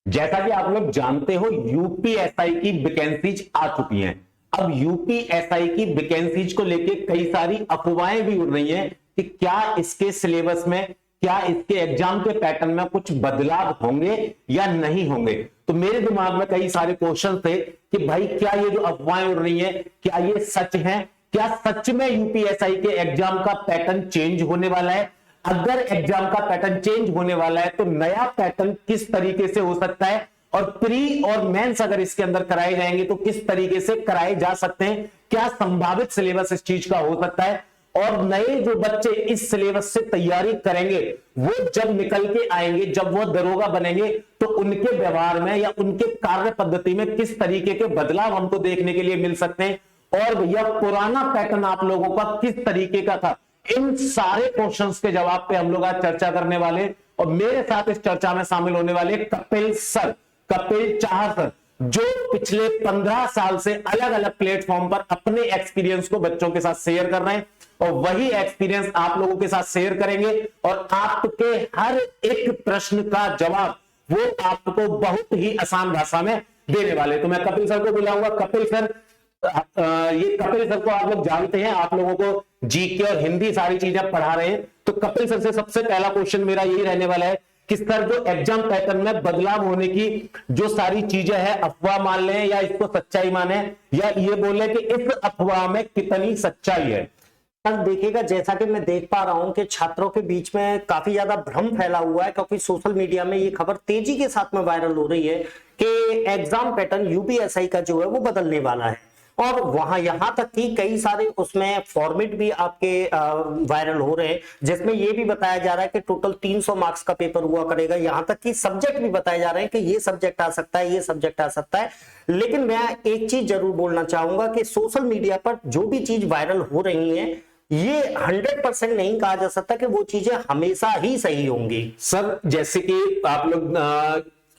जैसा कि आप लोग जानते हो यूपीएसआई की वैकेंसीज आ चुकी हैं। अब यूपीएसआई की वैकेंसीज को लेके कई सारी अफवाहें भी उड़ रही हैं कि क्या इसके सिलेबस में, क्या इसके एग्जाम के पैटर्न में कुछ बदलाव होंगे या नहीं होंगे। तो मेरे दिमाग में कई सारे क्वेश्चन थे कि भाई क्या ये जो अफवाहें उड़ रही हैं क्या ये सच है, क्या सच में यूपीएसआई के एग्जाम का पैटर्न चेंज होने वाला है। अगर एग्जाम का पैटर्न चेंज होने वाला है तो नया पैटर्न किस तरीके से हो सकता है, और प्री और मेंस अगर इसके अंदर कराए जाएंगे तो किस तरीके से कराए जा सकते हैं, क्या संभावित सिलेबस इस चीज का हो सकता है। और नए जो बच्चे इस सिलेबस से तैयारी करेंगे वो जब निकल के आएंगे, जब वो दरोगा बनेंगे, तो उनके व्यवहार में या उनके कार्य पद्धति में किस तरीके के बदलाव हमको देखने के लिए मिल सकते हैं। और भैया पुराना पैटर्न आप लोगों का किस तरीके का था, इन सारे क्वेश्चंस के जवाब पे हम लोग आज चर्चा करने वाले। और मेरे साथ इस चर्चा में शामिल होने वाले कपिल सर, कपिल चाहर सर, जो पिछले 15 साल से अलग अलग प्लेटफॉर्म पर अपने एक्सपीरियंस को बच्चों के साथ शेयर कर रहे हैं, और वही एक्सपीरियंस आप लोगों के साथ शेयर करेंगे। और आपके हर एक प्रश्न का जवाब वो आपको बहुत ही आसान भाषा में देने वाले। तो मैं कपिल सर को बुलाऊंगा। कपिल सर, ये कपिल सर को आप लोग जानते हैं, आप लोगों को जीके और हिंदी सारी चीजें पढ़ा रहे हैं। तो कपिल सर से सबसे पहला क्वेश्चन मेरा यही रहने वाला है कि सर जो एग्जाम पैटर्न में बदलाव होने की जो सारी चीजें हैं, अफवाह मान लें या इसको सच्चाई माने, या ये बोले कि इस अफवाह में कितनी सच्चाई है। सर देखिएगा, जैसा कि मैं देख पा रहा हूं कि छात्रों के बीच में काफी ज्यादा भ्रम फैला हुआ है, क्योंकि सोशल मीडिया में ये खबर तेजी के साथ में वायरल हो रही है कि एग्जाम पैटर्न यूपीएसआई का जो है वो बदलने वाला है। और वहां यहां तक कि कई सारे उसमें फॉर्मेट भी आपके वायरल हो रहे हैं, जिसमें यह भी बताया जा रहा है कि टोटल 300 मार्क्स का पेपर हुआ करेगा। यहां तक कि सब्जेक्ट भी बताए जा रहे हैं कि ये सब्जेक्ट आ सकता है, ये सब्जेक्ट आ सकता है। लेकिन मैं एक चीज जरूर बोलना चाहूंगा कि सोशल मीडिया पर जो भी चीज वायरल हो रही है, ये 100% नहीं कहा जा सकता कि वो चीजें हमेशा ही सही होंगी। सर जैसे कि आप लोग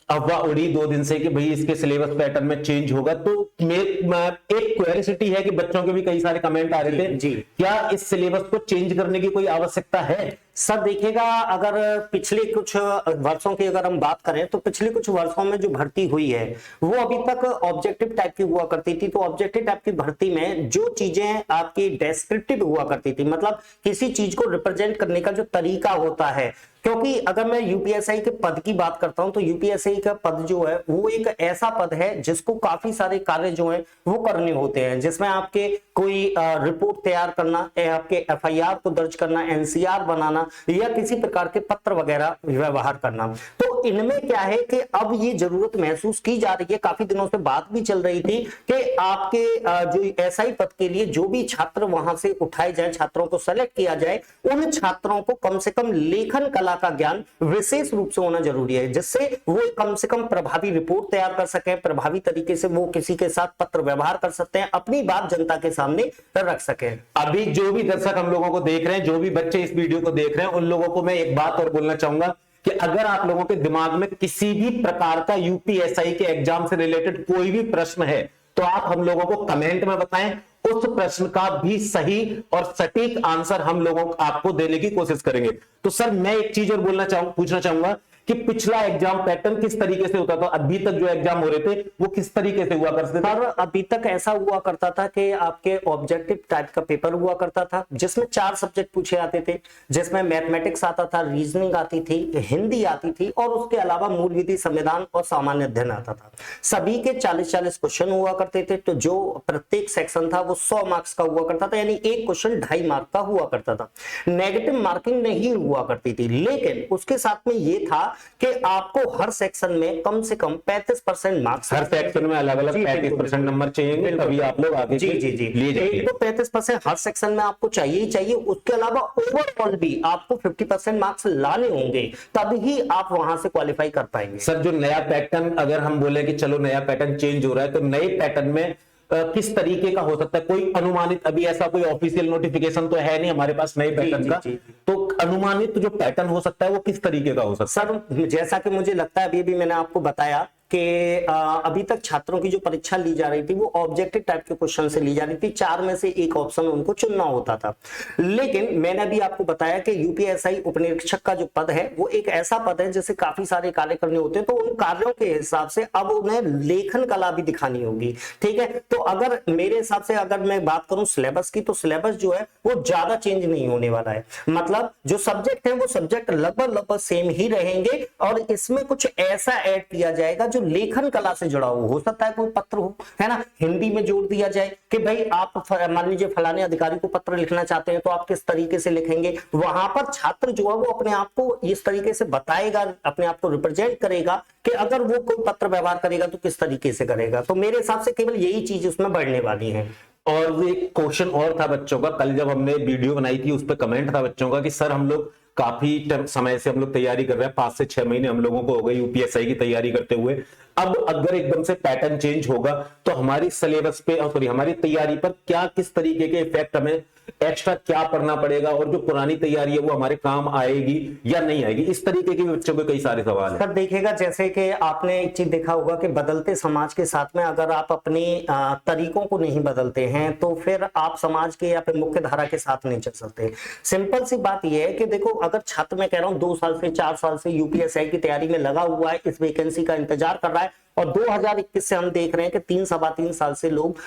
अफवाह उड़ी 2 दिन से कि भाई इसके सिलेबस पैटर्न में चेंज होगा, तो एक क्यूरियोसिटी है कि बच्चों के भी कई सारे कमेंट आ रहे थे जी। क्या इस सिलेबस को चेंज करने की कोई आवश्यकता है। सर देखिएगा, अगर पिछले कुछ वर्षों की अगर हम बात करें तो पिछले कुछ वर्षों में जो भर्ती हुई है वो अभी तक ऑब्जेक्टिव टाइप की हुआ करती थी। तो ऑब्जेक्टिव टाइप की भर्ती में जो चीजें आपकी डेस्क्रिप्टिव हुआ करती थी, मतलब किसी चीज को रिप्रेजेंट करने का जो तरीका होता है, क्योंकि अगर मैं यूपीएसआई के पद की बात करता हूं तो यूपीएसआई का पद जो है वो एक ऐसा पद है जिसको काफी सारे कार्य जो हैं वो करने होते हैं, जिसमें आपके कोई रिपोर्ट तैयार करना, आपके एफआईआर को दर्ज करना, एनसीआर बनाना, या किसी प्रकार के पत्र वगैरह व्यवहार करना। तो इनमें क्या है कि अब ये जरूरत महसूस की जा रही है, काफी दिनों से बात भी चल रही थी कि आपके जो एसआई पद के लिए जो भी छात्र वहां से उठाए जाए, छात्रों को सेलेक्ट किया जाए, उन छात्रों को कम से कम लेखन कला का ज्ञान विशेष रूप से होना जरूरी है, जिससे वो कम से कम प्रभावी रिपोर्ट तैयार कर सके, प्रभावी तरीके से वो किसी के साथ पत्र व्यवहार कर सकते हैं, अपनी बात जनता के सामने रख सके। अभी जो भी दर्शक हम लोगों को देख रहे हैं, जो भी बच्चे इस वीडियो को देख रहे हैं, उन लोगों को मैं एक बात और बोलना चाहूंगा कि अगर आप लोगों के दिमाग में किसी भी प्रकार का यूपीएसआई के एग्जाम से रिलेटेड कोई भी प्रश्न है तो आप हम लोगों को कमेंट में बताएं। उस प्रश्न का भी सही और सटीक आंसर हम लोगों को आपको देने की कोशिश करेंगे। तो सर मैं एक चीज और पूछना चाहूंगा कि पिछला एग्जाम पैटर्न किस तरीके से होता था, अभी तक जो एग्जाम हो रहे थे वो किस तरीके से हुआ करते थे। सर अभी तक ऐसा हुआ करता था कि आपके ऑब्जेक्टिव टाइप का पेपर हुआ करता था, जिसमें 4 सब्जेक्ट पूछे आते थे, जिसमें मैथमेटिक्स आता था, रीजनिंग आती थी, हिंदी आती थी, और उसके अलावा मूल विधि, संविधान और सामान्य अध्ययन आता था। सभी के 40-40 क्वेश्चन हुआ करते थे। तो जो प्रत्येक सेक्शन था वो 100 मार्क्स का हुआ करता था, यानी एक क्वेश्चन 2.5 मार्क का हुआ करता था। नेगेटिव मार्किंग नहीं हुआ करती थी, लेकिन उसके साथ में ये था कि आपको हर सेक्शन में कम से कम 35% मार्क्स, हर सेक्शन में अलग अलग 35% नंबर चाहिए, तभी आप लोग आगे जी जी जी लिए जाएंगे। तो 35% हर सेक्शन में आपको चाहिए ही चाहिए। उसके अलावा ओवरऑल भी आपको 50% मार्क्स लाने होंगे, तभी आप वहां से क्वालिफाई कर पाएंगे। सर जो नया पैटर्न, अगर हम बोले कि चलो नया पैटर्न चेंज हो रहा है, तो नए पैटर्न में किस तरीके का हो सकता है, कोई अनुमानित, अभी ऐसा कोई ऑफिशियल नोटिफिकेशन तो है नहीं हमारे पास नए पैटर्न का, तो अनुमानित जो पैटर्न हो सकता है वो किस तरीके का हो सकता है। सर जैसा कि मुझे लगता है, अभी भी मैंने आपको बताया कि अभी तक छात्रों की जो परीक्षा ली जा रही थी वो ऑब्जेक्टिव टाइप के क्वेश्चन से ली जा रही थी, 4 में से एक ऑप्शन उनको चुनना होता था। लेकिन मैंने अभी आपको बताया कि यूपीएसआई उपनिरीक्षक का जो पद है वो एक ऐसा पद है जैसे काफी सारे कार्य करने होते हैं, तो उन कार्यों के हिसाब से अब उन्हें लेखन कला भी दिखानी होगी। ठीक है, तो अगर मेरे हिसाब से अगर मैं बात करूं सिलेबस की, तो सिलेबस जो है वो ज्यादा चेंज नहीं होने वाला है। मतलब जो सब्जेक्ट है वो सब्जेक्ट लगभग सेम ही रहेंगे, और इसमें कुछ ऐसा ऐड किया जाएगा जो लेखन कला से जुड़ा हो सकता है कोई पत्र हो, है ना, हिंदी में जोड़ दिया जाए कि भाई आप मान लीजिए फलाने अधिकारी को पत्र लिखना चाहते हैं तो आप किस तरीके से लिखेंगे। वहां पर छात्र जो है वो अपने आप को इस तरीके से बताएगा, अपने आप को रिप्रेजेंट करेगा कि अगर वो कोई पत्र व्यवहार करेगा तो किस तरीके से करेगा। तो मेरे हिसाब से केवल यही चीज उसमें बढ़ने वाली है। और एक क्वेश्चन और था बच्चों का, कल जब हमने वीडियो बनाई थी उस पर कमेंट था बच्चों का कि सर हम लोग काफी समय से हम लोग तैयारी कर रहे हैं, 5 से 6 महीने हम लोगों को हो गए यूपीएसआई की तैयारी करते हुए, अब अगर एकदम से पैटर्न चेंज होगा तो हमारी सिलेबस पे और सॉरी हमारी तैयारी पर क्या किस तरीके के इफेक्ट, हमें एक्स्ट्रा क्या पढ़ना पड़ेगा, और जो पुरानी तैयारी है वो हमारे काम आएगी या नहीं आएगी, इस तरीके के बच्चों को कई सारे सवाल है। सर देखिएगा, जैसे कि आपने एक चीज देखा होगा कि बदलते समाज के साथ में अगर आप अपने तरीकों को नहीं बदलते हैं तो फिर आप समाज के या फिर मुख्य धारा के साथ नहीं चल सकते। सिंपल सी बात यह है कि देखो, अगर छात्र मैं कह रहा हूं 2 साल से 4 साल से यूपीएसआई की तैयारी में लगा हुआ है, इस वैकेंसी का इंतजार कर रहा है, और 2021 से हम देख रहे हैं कि 3-3.25 साल से लोग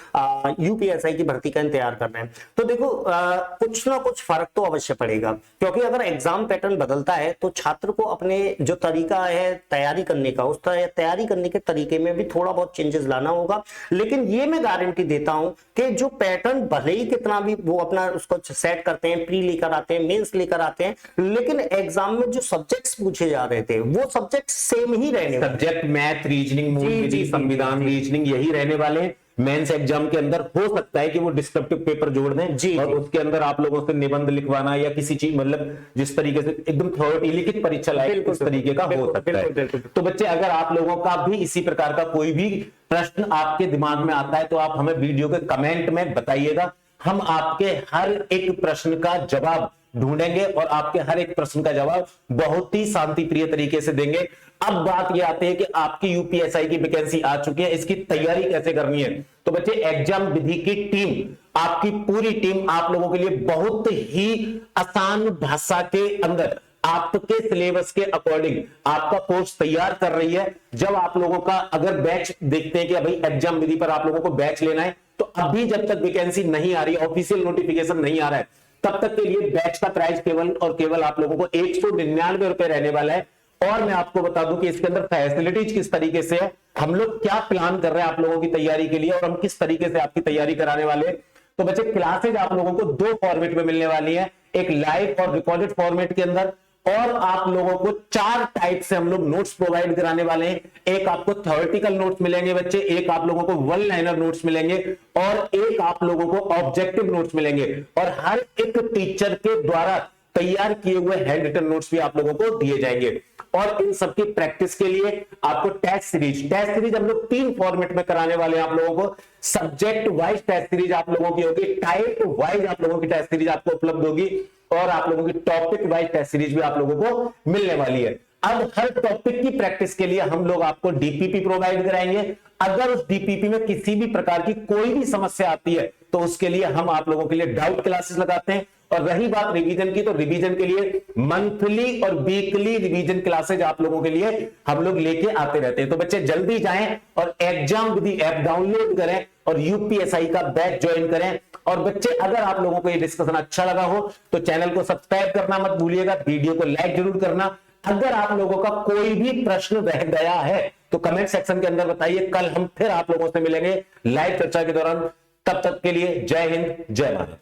यूपीएसआई की भर्ती का इंतजार कर रहे हैं, तो देखो कुछ ना कुछ फर्क तो अवश्य पड़ेगा। क्योंकि अगर एग्जाम पैटर्न बदलता है तो छात्र को अपने जो तरीका है तैयारी करने का, उस तैयारी करने के तरीके में भी थोड़ा बहुत चेंजेस लाना होगा। लेकिन ये मैं गारंटी देता हूं कि जो पैटर्न भले ही कितना भी वो अपना उसको सेट करते हैं, प्री लेकर आते हैं, मेंस लेकर आते हैं, लेकिन एग्जाम में जो सब्जेक्ट्स पूछे जा रहे थे वो सब्जेक्ट सेम ही रहने, सब्जेक्ट मैथ, रीजनिंग, संविधान, रीजनिंग यही रहने वाले हैं। मेंस एग्जाम के अंदर हो सकता है कि वो डिस्क्रिप्टिव पेपर जोड़ दें और उसके अंदर आप लोगों से निबंध लिखवाना या किसी चीज, मतलब जिस तरीके से एकदम थ्योरी लिखित परीक्षा लायक इस तरीके का हो सकता है। तो बच्चे, अगर आप लोगों का भी इसी प्रकार का कोई भी प्रश्न आपके दिमाग में आता है तो आप हमें वीडियो के कमेंट में बताइएगा। हम आपके हर एक प्रश्न का जवाब ढूंढेंगे और आपके हर एक प्रश्न का जवाब बहुत ही शांति प्रिय तरीके से देंगे। अब बात यह आती है कि आपकी यूपीएसआई की वैकेंसी आ चुकी है, इसकी तैयारी कैसे करनी है। तो बच्चे, एग्जाम विधि की टीम, आपकी पूरी टीम आप लोगों के लिए बहुत ही आसान भाषा के अंदर आपके सिलेबस के अकॉर्डिंग आपका कोर्स तैयार कर रही है। जब आप लोगों का अगर बैच देखते हैं कि भाई एग्जाम विधि पर आप लोगों को बैच लेना है, तो अभी जब तक वैकेंसी नहीं आ रही, ऑफिशियल नोटिफिकेशन नहीं आ रहा है, तब तक के लिए बैच का प्राइस केवल और केवल आप लोगों को 199 रुपए रहने वाला है। और मैं आपको बता दूं कि इसके अंदर फैसिलिटीज किस तरीके से है, हम लोग क्या प्लान कर रहे हैं आप लोगों की तैयारी के लिए, और हम किस तरीके से आपकी तैयारी कराने वाले हैं। तो बच्चे, क्लासेज आप लोगों को 2 फॉर्मेट में मिलने वाली है, एक लाइव और रिकॉर्डेड फॉर्मेट के अंदर, और आप लोगों को 4 टाइप से हम लोग नोट्स प्रोवाइड कराने वाले हैं। एक आपको थ्योरेटिकल नोट्स मिलेंगे बच्चे, एक आप लोगों को वन लाइनर नोट्स मिलेंगे, और एक आप लोगों को ऑब्जेक्टिव नोट्स मिलेंगे, और हर एक टीचर के द्वारा तैयार किए हुए हैंड रिटन नोट्स भी आप लोगों को दिए जाएंगे। और इन सबकी प्रैक्टिस के लिए आपको टेस्ट सीरीज हम लोग 3 फॉर्मेट में कराने वाले हैं आप लोगों को। सब्जेक्ट वाइज टेस्ट सीरीज आप लोगों की होगी, टाइप वाइज आप लोगों की टेस्ट सीरीज आपको उपलब्ध होगी, और आप लोगों की टॉपिक वाइज टेस्ट सीरीज भी आप लोगों को मिलने वाली है। अब हर टॉपिक की प्रैक्टिस के लिए हम लोग आपको डीपीपी प्रोवाइड कराएंगे। अगर उस डीपीपी में किसी भी प्रकार की कोई भी समस्या आती है तो उसके लिए हम आप लोगों के लिए डाउट क्लासेस लगाते हैं। और रही बात रिवीजन की, तो रिवीजन के लिए मंथली और वीकली रिवीजन क्लासेज आप लोगों के लिए हम लोग लेके आते रहते हैं। तो बच्चे जल्दी जाएं और एग्जाम विधि ऐप डाउनलोड करें और यूपीएसआई का बैच ज्वाइन करें। और बच्चे, अगर आप लोगों को ये डिस्कशन अच्छा लगा हो तो चैनल को सब्सक्राइब करना मत भूलिएगा, वीडियो को लाइक जरूर करना। अगर आप लोगों का कोई भी प्रश्न रह गया है तो कमेंट सेक्शन के अंदर बताइए। कल हम फिर आप लोगों से मिलेंगे लाइव चर्चा के दौरान। तब तक के लिए जय हिंद, जय भारत।